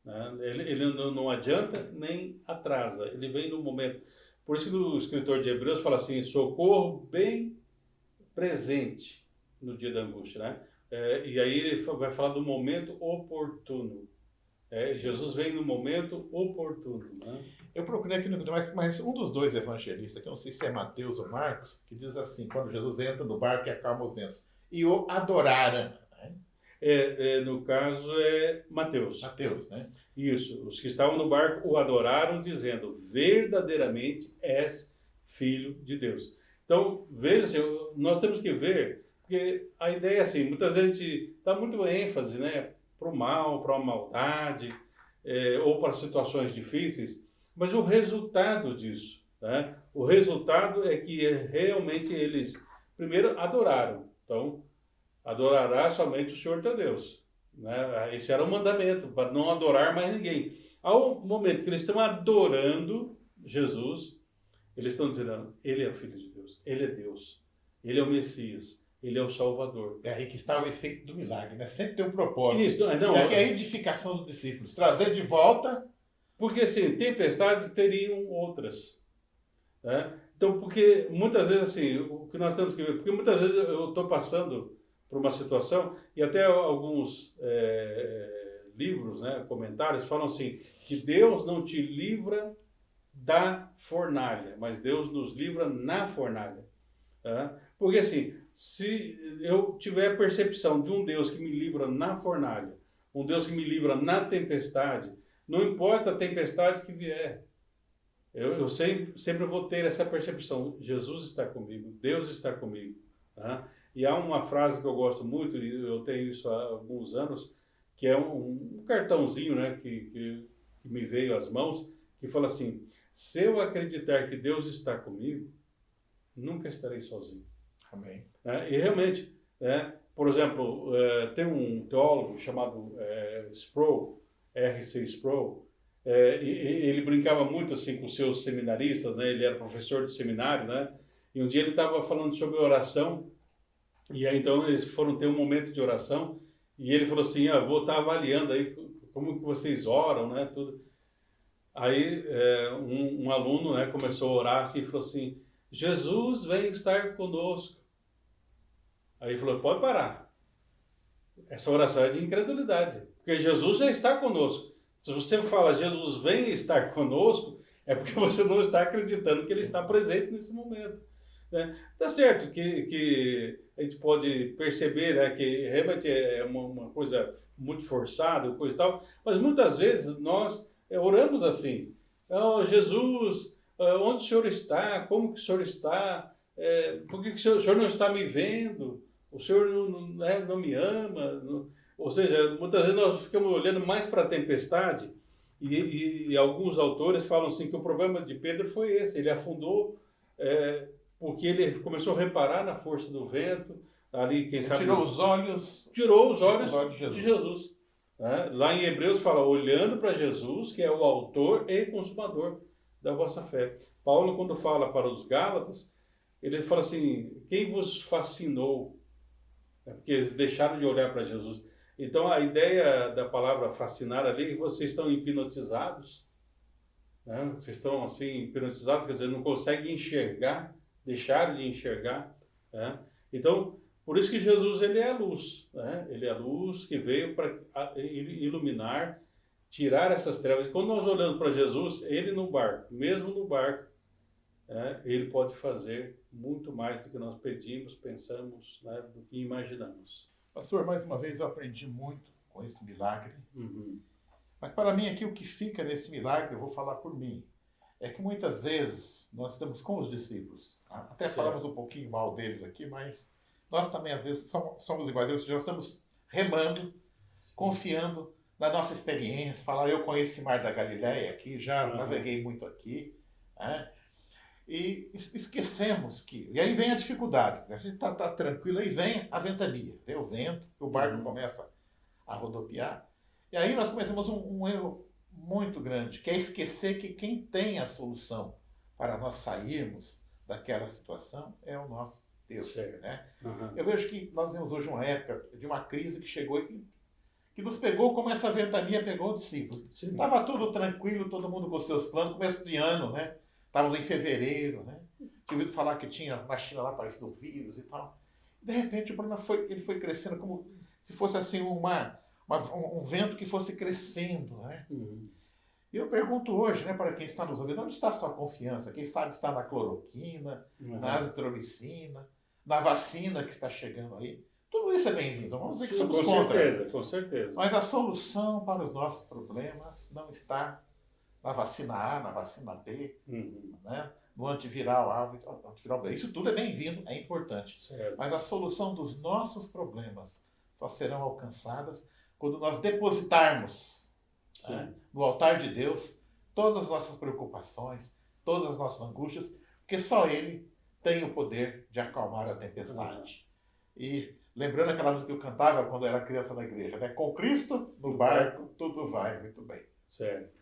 Né? Ele não adianta nem atrasa, ele vem no momento. Por isso que o escritor de Hebreus fala assim: socorro bem presente no dia da angústia. Né? E aí ele vai falar do momento oportuno. Jesus vem no momento oportuno. Né? Eu procurei aqui no mas um dos dois evangelistas, que eu não sei se é Mateus ou Marcos, que diz assim, quando Jesus entra no barco e acalma os ventos, e o adoraram. No caso é Mateus. Mateus, né? Isso. Os que estavam no barco o adoraram, dizendo: verdadeiramente és filho de Deus. Então, veja, nós temos que ver, porque a ideia é assim, muitas vezes a gente dá muito ênfase, né, para o mal, para a maldade, ou para situações difíceis, mas o resultado disso, né? O resultado é que realmente eles, primeiro, adoraram. Então, adorará somente o Senhor teu Deus. Né? Esse era o mandamento, para não adorar mais ninguém. Ao momento que eles estão adorando Jesus, eles estão dizendo: Ele é o Filho de Deus, Ele é Deus, Ele é o Messias, Ele é o Salvador. É aí que está o efeito do milagre, né? Sempre tem um propósito. Isso, não, e aqui é a edificação dos discípulos, trazer de volta... Porque, assim, tempestades teriam outras. Né? Então, porque muitas vezes, assim, o que nós temos que ver, porque muitas vezes eu estou passando por uma situação, e até alguns livros, né, comentários, falam assim, que Deus não te livra da fornalha, mas Deus nos livra na fornalha. Tá? Porque assim, se eu tiver a percepção de um Deus que me livra na fornalha, um Deus que me livra na tempestade, não importa a tempestade que vier, eu sempre vou ter essa percepção: Jesus está comigo, Deus está comigo. Tá? E há uma frase que eu gosto muito, e eu tenho isso há alguns anos, que é um cartãozinho, né, que me veio às mãos, que fala assim: se eu acreditar que Deus está comigo, nunca estarei sozinho. Amém. E realmente, por exemplo, tem um teólogo chamado Sproul, R.C. Sproul, e ele brincava muito assim com seus seminaristas, né? Ele era professor de seminário, né? E um dia ele estava falando sobre oração, e aí então eles foram ter um momento de oração, e ele falou assim: vou estar avaliando aí como que vocês oram, né? Tudo. Aí um aluno, né, começou a orar assim, e falou assim: Jesus vem estar conosco. Aí ele falou: pode parar. Essa oração é de incredulidade, porque Jesus já está conosco. Se você fala Jesus vem estar conosco, é porque você não está acreditando que Ele está presente nesse momento. Né? Tá certo que a gente pode perceber, né, que realmente é uma coisa muito forçada, coisa e tal, mas muitas vezes nós oramos assim: oh, Jesus, onde o Senhor está? Como que o Senhor está? Por que o Senhor não está me vendo? O Senhor não me ama? Ou seja, muitas vezes nós ficamos olhando mais para a tempestade, e alguns autores falam assim que o problema de Pedro foi esse: ele afundou porque ele começou a reparar na força do vento, ali, quem sabe... Tirou os olhos de Jesus. né? Lá em Hebreus fala, olhando para Jesus, que é o autor e consumador da vossa fé. Paulo, quando fala para os Gálatas, ele fala assim, quem vos fascinou? É porque eles deixaram de olhar para Jesus. Então, a ideia da palavra fascinar ali é que vocês estão hipnotizados, né? Vocês estão assim, hipnotizados, quer dizer, não conseguem enxergar, deixaram de enxergar, né? Então, por isso que Jesus ele é a luz, né? Ele é a luz que veio para iluminar, tirar essas trevas. E quando nós olhamos para Jesus, ele no barco, mesmo no barco, ele pode fazer muito mais do que nós pedimos, pensamos, né, do que imaginamos. Pastor, mais uma vez eu aprendi muito com esse milagre. Uhum. Mas para mim aqui o que fica nesse milagre, eu vou falar por mim, é que muitas vezes nós estamos com os discípulos. Até Certo. falamos um pouquinho mal deles aqui, mas nós também às vezes somos iguais. Ou seja, nós estamos remando, confiando na nossa experiência, falar, eu conheço esse mar da Galileia aqui, já naveguei muito aqui, né? E esquecemos que... E aí vem a dificuldade. A gente tá tranquilo, aí vem a ventania, vem o vento, o barco começa a rodopiar. E aí nós cometemos um erro muito grande, que é esquecer que quem tem a solução para nós sairmos daquela situação é o nosso Deus. Certo. Né? Uhum. Eu vejo que nós vivemos hoje uma época de uma crise que chegou e que nos pegou como essa ventania pegou os discípulos. Estava tudo tranquilo, todo mundo com seus planos, começo de ano, né? Estávamos em fevereiro, né? Tinha ouvido falar que tinha na China lá aparecido um vírus e tal. De repente o problema ele foi crescendo como se fosse assim um vento que fosse crescendo, né? Uhum. E eu pergunto hoje, né, para quem está nos ouvindo, onde está a sua confiança? Quem sabe está na cloroquina, na azitromicina, na vacina que está chegando aí. Tudo isso é bem-vindo, vamos dizer que somos contra. Com certeza. Mas a solução para os nossos problemas não está na vacina A, na vacina B, né? No antiviral A, antiviral B. Isso tudo é bem-vindo, é importante. Certo. Mas a solução dos nossos problemas só serão alcançadas quando nós depositarmos, né, no altar de Deus todas as nossas preocupações, todas as nossas angústias, porque só Ele tem o poder de acalmar a tempestade. E lembrando aquela música que eu cantava quando eu era criança na igreja, né? Com Cristo no barco, tudo vai muito bem. Certo.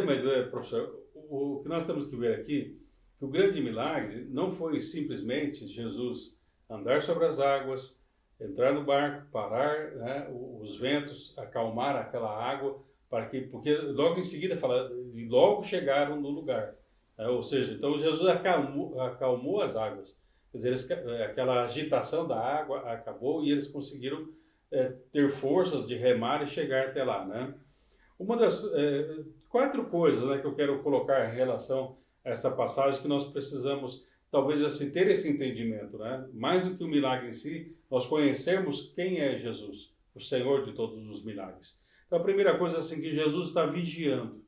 Mas, professor, o que nós temos que ver aqui, que o grande milagre não foi simplesmente Jesus andar sobre as águas, entrar no barco, parar, né, os ventos, acalmar aquela água, porque logo em seguida fala, e logo chegaram no lugar. Ou seja, então Jesus acalmou as águas. Quer dizer, aquela agitação da água acabou e eles conseguiram ter forças de remar e chegar até lá, né? Uma das 4 coisas, né, que eu quero colocar em relação a essa passagem que nós precisamos, talvez assim, ter esse entendimento, né? Mais do que o milagre em si, nós conhecermos quem é Jesus, o Senhor de todos os milagres. Então a primeira coisa é assim, que Jesus está vigiando,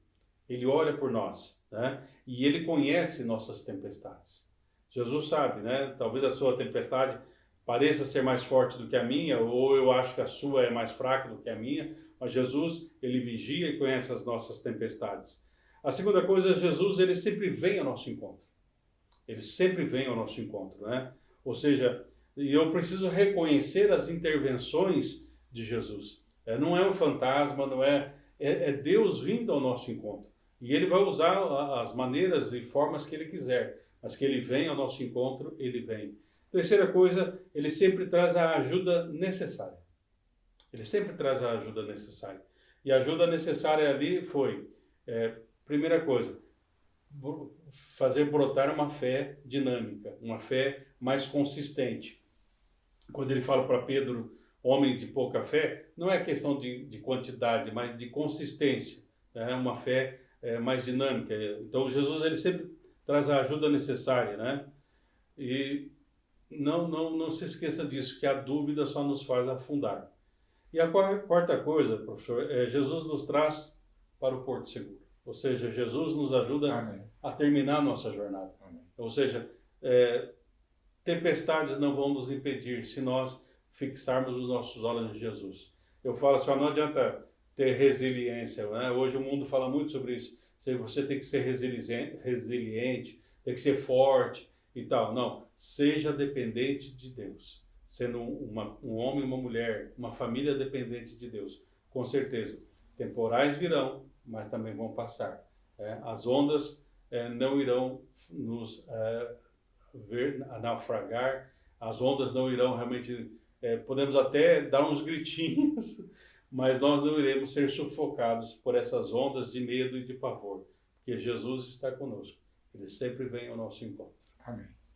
Ele olha por nós, né? E Ele conhece nossas tempestades. Jesus sabe, né? Talvez a sua tempestade pareça ser mais forte do que a minha, ou eu acho que a sua é mais fraca do que a minha, mas Jesus, Ele vigia e conhece as nossas tempestades. A segunda coisa é Jesus, Ele sempre vem ao nosso encontro. Ele sempre vem ao nosso encontro, né? Ou seja, eu preciso reconhecer as intervenções de Jesus. Não é um fantasma, não é Deus vindo ao nosso encontro. E Ele vai usar as maneiras e formas que Ele quiser, mas que Ele vem ao nosso encontro, Ele vem. Terceira coisa, Ele sempre traz a ajuda necessária. Ele sempre traz a ajuda necessária. E a ajuda necessária ali foi, primeira coisa, fazer brotar uma fé dinâmica, uma fé mais consistente. Quando ele fala para Pedro, homem de pouca fé, não é questão de quantidade, mas de consistência. É uma fé mais dinâmica. Então Jesus ele sempre traz a ajuda necessária, né? E não se esqueça disso, que a dúvida só nos faz afundar. E a quarta coisa, professor, Jesus nos traz para o porto seguro. Ou seja, Jesus nos ajuda a terminar a nossa jornada. Amém. Ou seja, tempestades não vão nos impedir se nós fixarmos os nossos olhos em Jesus. Eu falo assim, não adianta ter resiliência, né? Hoje o mundo fala muito sobre isso. Você tem que ser resiliente, tem que ser forte e tal. Não, seja dependente de Deus. Sendo um homem e uma mulher, uma família dependente de Deus. com certeza, temporais virão, mas também vão passar. As ondas não irão nos ver naufragar, as ondas não irão realmente, podemos até dar uns gritinhos, mas nós não iremos ser sufocados por essas ondas de medo e de pavor, porque Jesus está conosco. Ele sempre vem ao nosso encontro. Amém.